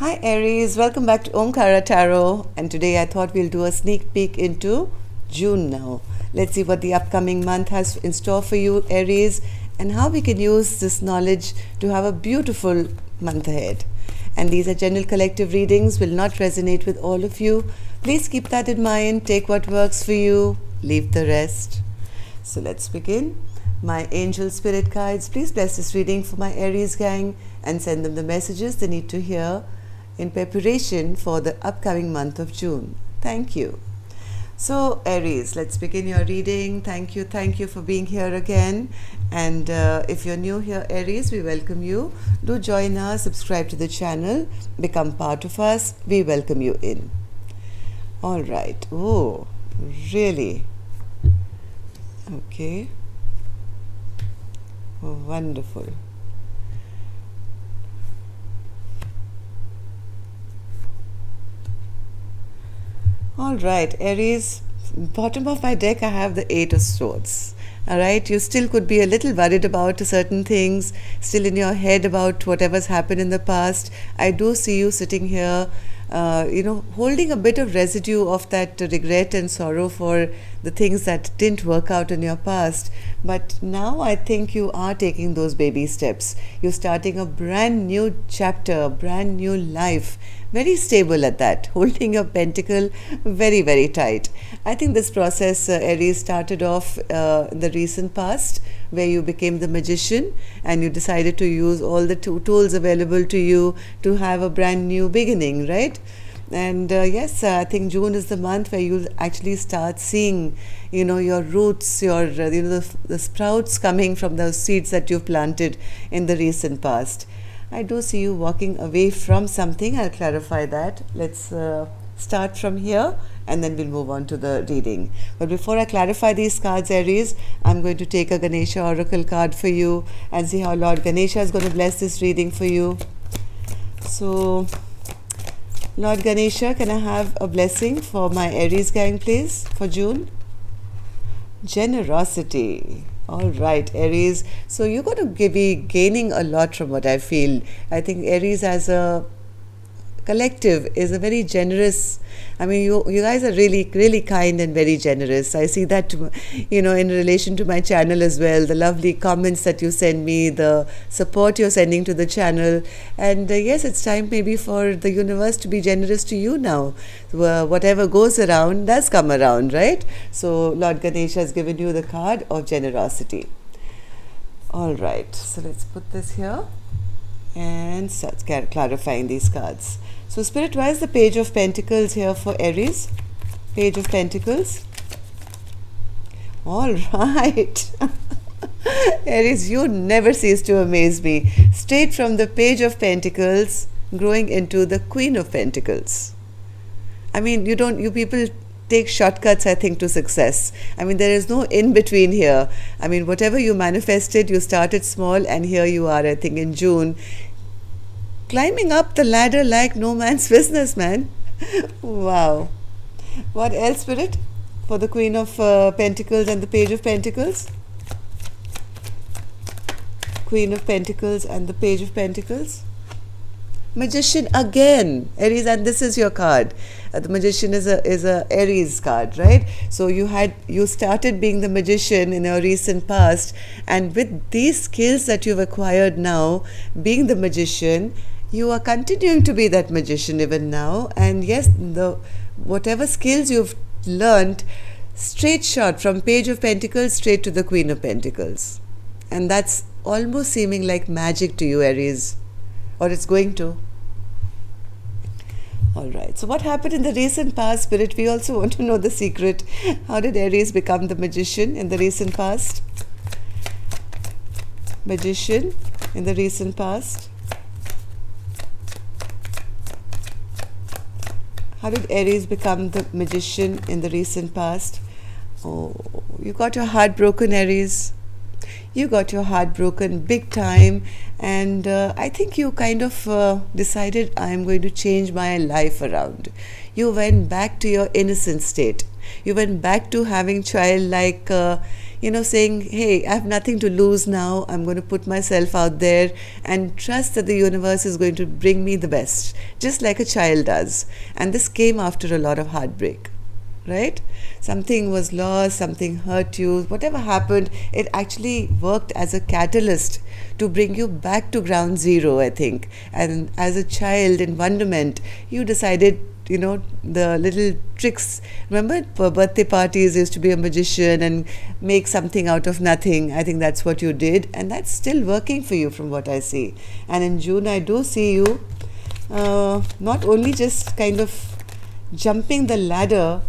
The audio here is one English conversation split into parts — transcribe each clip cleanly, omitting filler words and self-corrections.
Hi Aries, welcome back to Omkara Tarot, and today I thought we'll do a sneak peek into June now. Let's see what the upcoming month has in store for you Aries and how we can use this knowledge to have a beautiful month ahead. And these are general collective readings, will not resonate with all of you. Please keep that in mind, take what works for you, leave the rest. So let's begin. My angel spirit guides, please bless this reading for my Aries gang and send them the messages they need to hear in preparation for the upcoming month of June. Thank you. So Aries, let's begin your reading. Thank you for being here again. And if you're new here Aries, we welcome you. Do join us, subscribe to the channel, become part of us. We welcome you in. All right. Oh, really? Okay. Oh, wonderful. All right, Aries, bottom of my deck I have the Eight of Swords. All right, you still could be a little worried about certain things, still in your head about whatever's happened in the past. I do see you sitting here, holding a bit of residue of that regret and sorrow for the things that didn't work out in your past. But now I think you are taking those baby steps. You're starting a brand new chapter, a brand new life. Very stable at that, holding your pentacle very, very tight. I think this process, Aries, started off in the recent past, where you became the magician and you decided to use all the tools available to you to have a brand new beginning, right? And yes, I think June is the month where you'll actually start seeing, your roots, your, the sprouts coming from those seeds that you've planted in the recent past. I do see you walking away from something. I'll clarify that. Let's start from here and then we'll move on to the reading. But before I clarify these cards, Aries, I'm going to take a Ganesha Oracle card for you and see how Lord Ganesha is going to bless this reading for you. So, Lord Ganesha, can I have a blessing for my Aries gang, please, for June? Generosity. All right, Aries. So you're going to be gaining a lot from what I feel. I think Aries as a collective is a very generous. I mean, you guys are really, really kind and very generous. I see that, in relation to my channel as well. The lovely comments that you send me, the support you're sending to the channel. And yes, it's time maybe for the universe to be generous to you now. Whatever goes around does come around, right? So Lord Ganesha has given you the card of generosity. All right, so let's put this here and start clarifying these cards. So Spirit, why is the Page of Pentacles here for Aries? Page of Pentacles. All right. Aries, you never cease to amaze me. Straight from the Page of Pentacles, growing into the Queen of Pentacles. I mean, you people take shortcuts, I think, to success. I mean, there is no in-between here. I mean, whatever you manifested, you started small and here you are, I think, in June, climbing up the ladder like no man's business, man. Wow. What else, Spirit, for the Queen of Pentacles and the Page of Pentacles? Queen of Pentacles and the Page of Pentacles. Magician again, Aries, and this is your card. The Magician is a Aries card, right? So you started being the magician in your recent past, and with these skills that you've acquired now, being the magician, you are continuing to be that magician even now. And yes, whatever skills you've learned, straight shot from Page of Pentacles straight to the Queen of Pentacles, and that's almost seeming like magic to you, Aries. Or it's going to. All right. So what happened in the recent past, Spirit? We also want to know the secret. How did Aries become the magician in the recent past? Magician in the recent past. How did Aries become the magician in the recent past? Oh, you got your heart broken, Aries. You got your heart broken big time, and I think you kind of decided, I'm going to change my life around. You went back to your innocent state. You went back to having childlike, saying, hey, I have nothing to lose now. I'm going to put myself out there and trust that the universe is going to bring me the best, just like a child does. And this came after a lot of heartbreak, right? Something was lost, something hurt you, whatever happened, it actually worked as a catalyst to bring you back to ground zero, I think. And as a child in wonderment, you decided, the little tricks. Remember, for birthday parties, used to be a magician and make something out of nothing. I think that's what you did, and that's still working for you from what I see. And in June, I do see you not only just kind of jumping the ladder,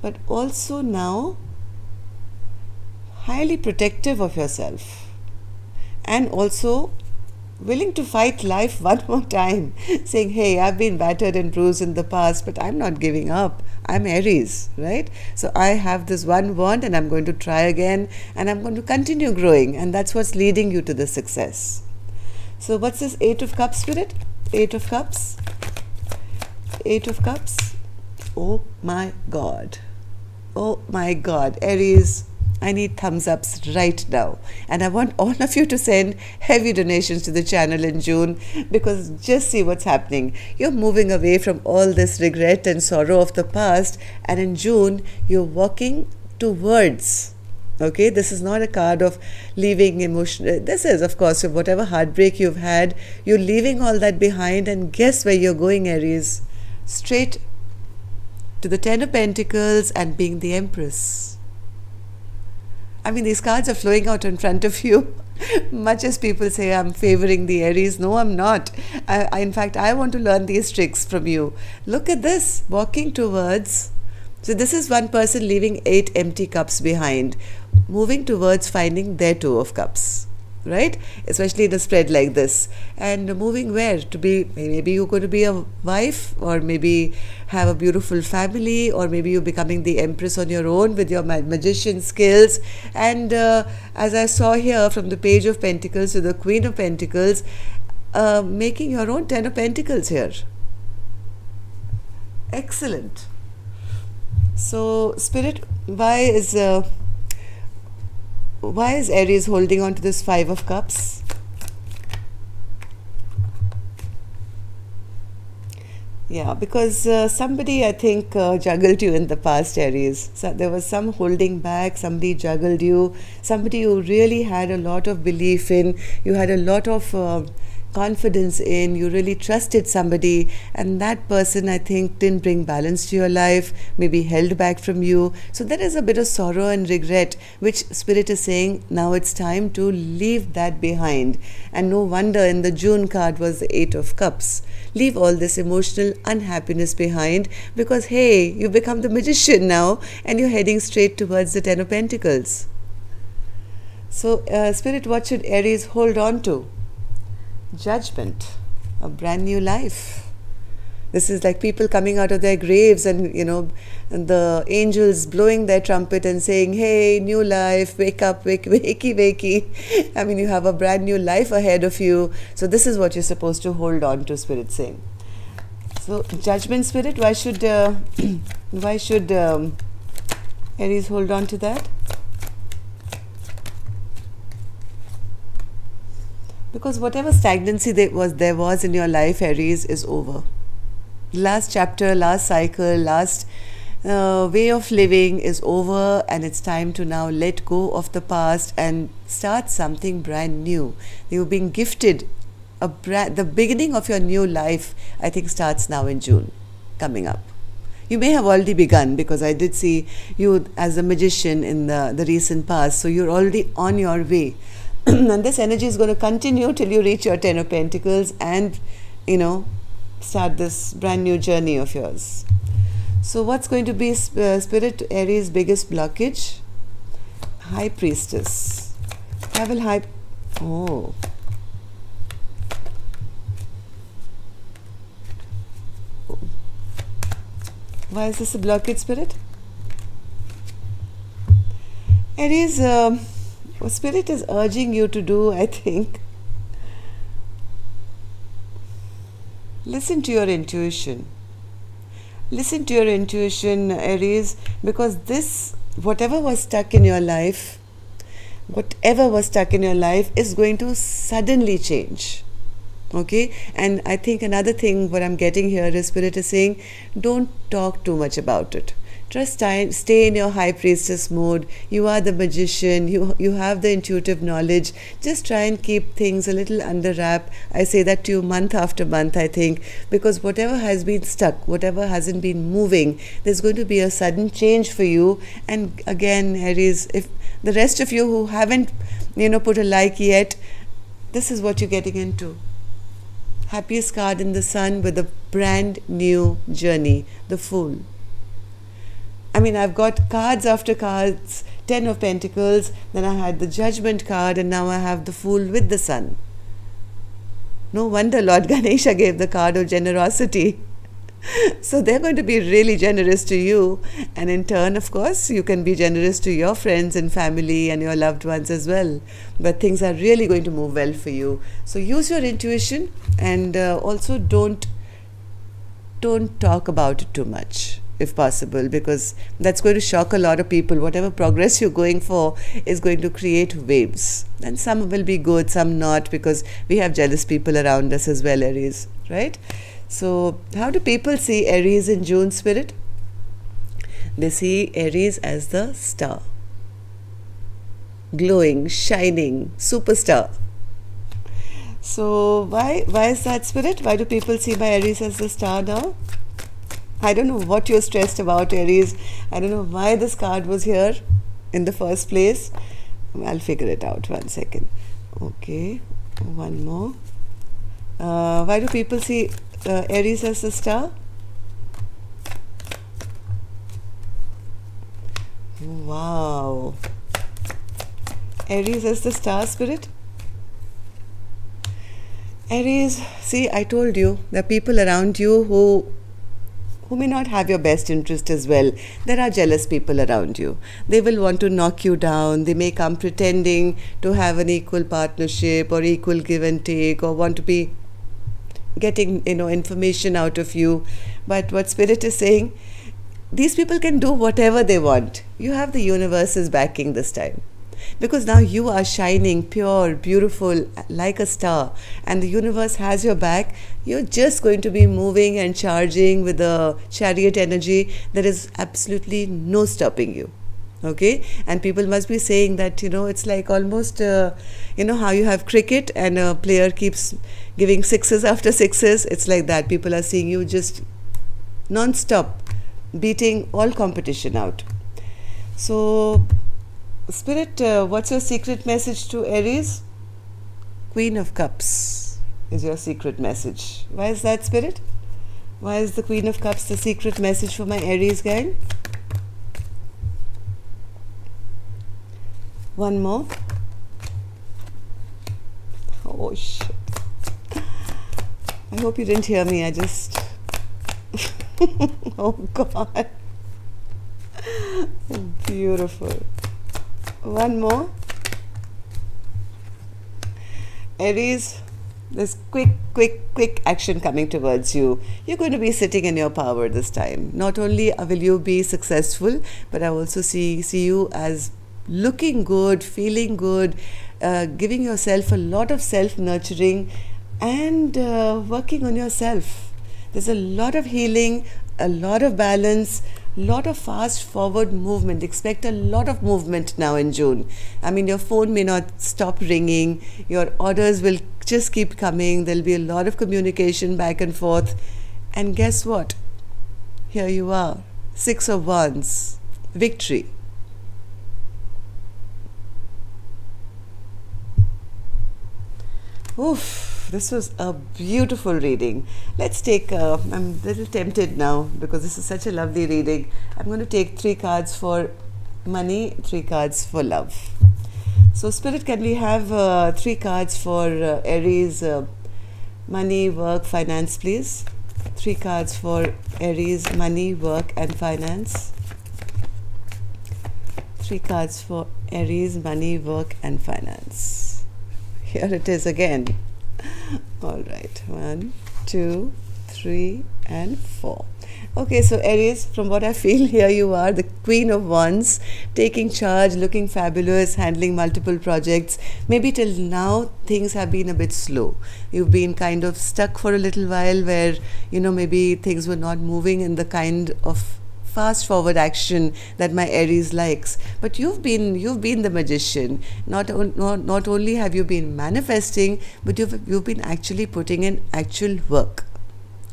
but also now highly protective of yourself, and also willing to fight life one more time, saying, hey, I've been battered and bruised in the past, but I'm not giving up. I'm Aries, right? So I have this one wand and I'm going to try again, and I'm going to continue growing, and that's what's leading you to the success. So what's this 8 of Cups, Spirit? 8 of Cups. 8 of Cups. Oh my God. Oh my God. Aries, I need thumbs ups right now, and I want all of you to send heavy donations to the channel in June, because just see what's happening. You're moving away from all this regret and sorrow of the past, and in June you're walking towards, okay, this is not a card of leaving emotion. This is, of course, whatever heartbreak you've had, you're leaving all that behind, and guess where you're going, Aries? Straight to the 10 of Pentacles and being the Empress. I mean, these cards are flowing out in front of you. Much as people say I'm favoring the Aries, no, I'm not. In fact, I want to learn these tricks from you. Look at this, walking towards. So this is one person leaving 8 empty cups behind, moving towards finding their 2 of Cups, right? Especially in a spread like this. And moving where? To be, maybe you're going to be a wife, or maybe have a beautiful family, or maybe you're becoming the Empress on your own with your magician skills. And as I saw here, from the Page of Pentacles to the Queen of Pentacles, making your own 10 of Pentacles here. Excellent. So, Spirit, why is Aries holding on to this 5 of Cups? Yeah, because somebody, I think, juggled you in the past, Aries. So there was some holding back, somebody juggled you, somebody you really had a lot of belief in, you had a lot of confidence in, you really trusted somebody, and that person, I think, didn't bring balance to your life, maybe held back from you. So there is a bit of sorrow and regret, which Spirit is saying now it's time to leave that behind. And no wonder in the June card was the 8 of Cups. Leave all this emotional unhappiness behind, because hey, you become the magician now, and you're heading straight towards the 10 of Pentacles. So Spirit, what should Aries hold on to? Judgment, a brand new life. This is like people coming out of their graves, and the angels blowing their trumpet and saying, hey, new life, wake up, wakey wakey. I mean, you have a brand new life ahead of you. So this is what you're supposed to hold on to, Spirit saying. So Judgment, Spirit, why should Aries hold on to that? Because whatever stagnancy there was in your life, Aries, is over. Last chapter, last cycle, last way of living is over, and it's time to now let go of the past and start something brand new. You're being gifted the beginning of your new life, I think, starts now in June, coming up. You may have already begun, because I did see you as a magician in the recent past, so you're already on your way. And this energy is going to continue till you reach your 10 of Pentacles and, start this brand new journey of yours. So what's going to be Spirit Aries' biggest blockage? High Priestess. Oh. Why is this a blockage, Spirit? Aries, what Spirit is urging you to do, I think, listen to your intuition. Listen to your intuition, Aries, because this, whatever was stuck in your life, whatever was stuck in your life is going to suddenly change. Okay, and I think another thing what I'm getting here is Spirit is saying, don't talk too much about it. Just stay in your high priestess mode. You are the magician. You have the intuitive knowledge. Just try and keep things a little under wrap. I say that to you month after month, I think, because whatever has been stuck, whatever hasn't been moving, there's going to be a sudden change for you. And again, Aries, if the rest of you who haven't, put a like yet, this is what you're getting into. Happiest card in the sun with a brand new journey, the Fool. I mean, I've got cards after cards, 10 of Pentacles, then I had the Judgment card, and now I have the Fool with the Sun. No wonder Lord Ganesha gave the card of generosity. So they're going to be really generous to you, and in turn, of course, you can be generous to your friends and family and your loved ones as well. But things are really going to move well for you. So use your intuition, and also don't talk about it too much, if possible, because that's going to shock a lot of people. Whatever progress you're going for is going to create waves, and some will be good, some not, because we have jealous people around us as well, Aries, right? So how do people see Aries in June, Spirit? They see Aries as the star, glowing, shining, superstar. So why is that, Spirit? Why do people see my Aries as the star now? I don't know what you're stressed about, Aries. I don't know why this card was here in the first place. I'll figure it out. 1 second. Okay, one more. Why do people see Aries as the star? Wow. Aries as the star, Spirit? Aries, see, I told you, there are people around you who may not have your best interest as well. There are jealous people around you. They will want to knock you down. They may come pretending to have an equal partnership or equal give and take, or want to be getting information out of you. But what Spirit is saying, these people can do whatever they want. You have the universe's backing this time, because now you are shining pure, beautiful, like a star, and the universe has your back. You're just going to be moving and charging with the chariot energy. There is absolutely no stopping you. Okay, and people must be saying that, it's like almost, how you have cricket and a player keeps giving sixes after sixes. It's like that. People are seeing you just non-stop, beating all competition out. So, Spirit, what's your secret message to Aries? Queen of Cups is your secret message. Why is that, Spirit? Why is the Queen of Cups the secret message for my Aries gang? One more. Oh, shit. I hope you didn't hear me. I just... Oh, God. Beautiful. One more. Aries, there's quick action coming towards you. You're going to be sitting in your power this time. Not only will you be successful, but I also see you as looking good, feeling good, giving yourself a lot of self-nurturing, and working on yourself. There's a lot of healing, a lot of balance, lot of fast forward movement. Expect a lot of movement now in June. I mean, your phone may not stop ringing. Your orders will just keep coming. There'll be a lot of communication back and forth. And guess what? Here you are. 6 of Wands. Victory. Oof, this was a beautiful reading. Let's take, I'm a little tempted now because this is such a lovely reading. I'm going to take 3 cards for money, 3 cards for love. So Spirit, can we have 3 cards for Aries, money, work, finance, please? 3 cards for Aries, money, work and finance. 3 cards for Aries, money, work and finance. Here it is again. All right, 1, 2, 3 and 4. Okay, so Aries, from what I feel, here you are, the Queen of Wands, taking charge, looking fabulous, handling multiple projects. Maybe till now things have been a bit slow. You've been kind of stuck for a little while where, maybe things were not moving in the kind of fast forward action that my Aries likes. But you've been the magician. Not only have you been manifesting, but you've been actually putting in actual work.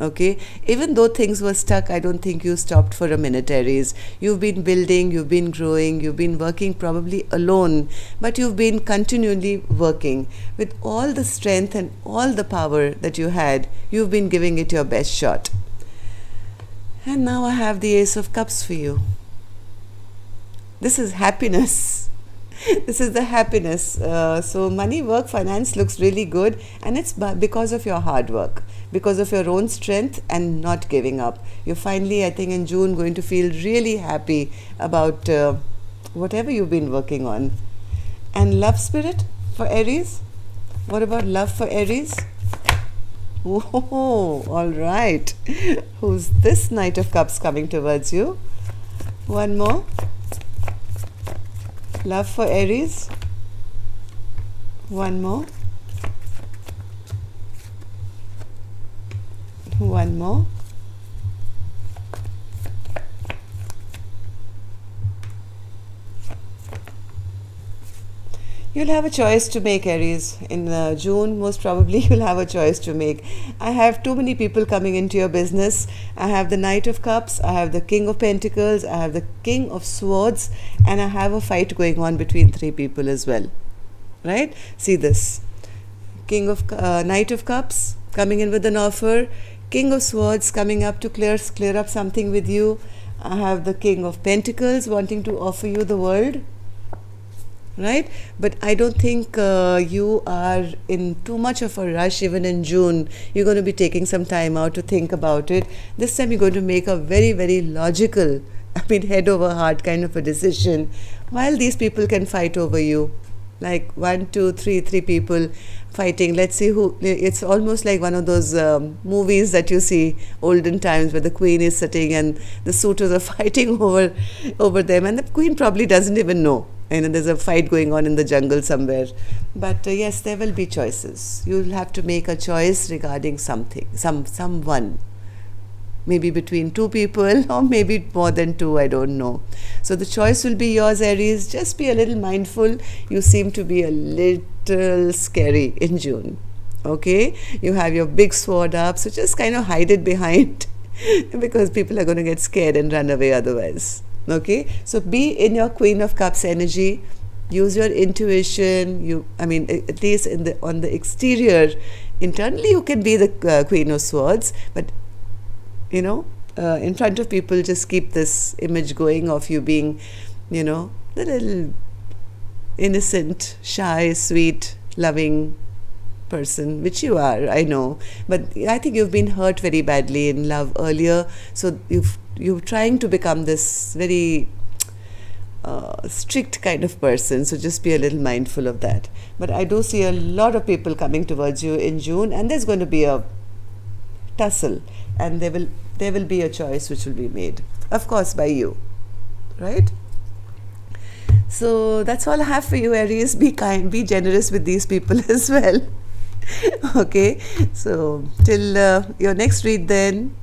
Okay, even though things were stuck, I don't think you stopped for a minute, Aries. You've been building, you've been growing, you've been working probably alone, but you've been continually working with all the strength and all the power that you had. You've been giving it your best shot. And now I have the Ace of Cups for you. This is happiness. This is the happiness. So money, work, finance looks really good, and it's because of your hard work, because of your own strength and not giving up. You're finally, I think, in June going to feel really happy about whatever you've been working on. And love spirit for Aries? What about love for Aries? Oh, all right. Who's this Knight of Cups coming towards you? One more. Love for Aries. One more. One more. You'll have a choice to make, Aries. In June, most probably, you'll have a choice to make. I have too many people coming into your business. I have the Knight of Cups, I have the King of Pentacles, I have the King of Swords, and I have a fight going on between three people as well. Right? See this. Knight of Cups coming in with an offer. King of Swords coming up to clear up something with you. I have the King of Pentacles wanting to offer you the world. Right? But I don't think you are in too much of a rush. Even in June, you're going to be taking some time out to think about it. This time you're going to make a very, very logical, head over heart kind of a decision, while these people can fight over you. Like three people fighting. Let's see who. It's almost like one of those movies that you see olden times, where the queen is sitting and the suitors are fighting over them, and the queen probably doesn't even know. And there's a fight going on in the jungle somewhere. But yes, there will be choices. You'll have to make a choice regarding someone. Maybe between two people, or maybe more than two, I don't know. So the choice will be yours, Aries. Just be a little mindful. You seem to be a little scary in June. Okay? You have your big sword up, so just kind of hide it behind because people are going to get scared and run away otherwise. Okay, so be in your Queen of Cups energy. Use your intuition. At least on the exterior, internally you can be the Queen of Swords, but in front of people, just keep this image going of you being, the little innocent, shy, sweet, loving person, which you are, I know. But I think you've been hurt very badly in love earlier, so you're trying to become this very strict kind of person, so just be a little mindful of that. But I do see a lot of people coming towards you in June, and there's going to be a tussle, and there will be a choice which will be made, of course, by you, right? So that's all I have for you, Aries. Be kind, be generous with these people as well. Okay, so till your next read then.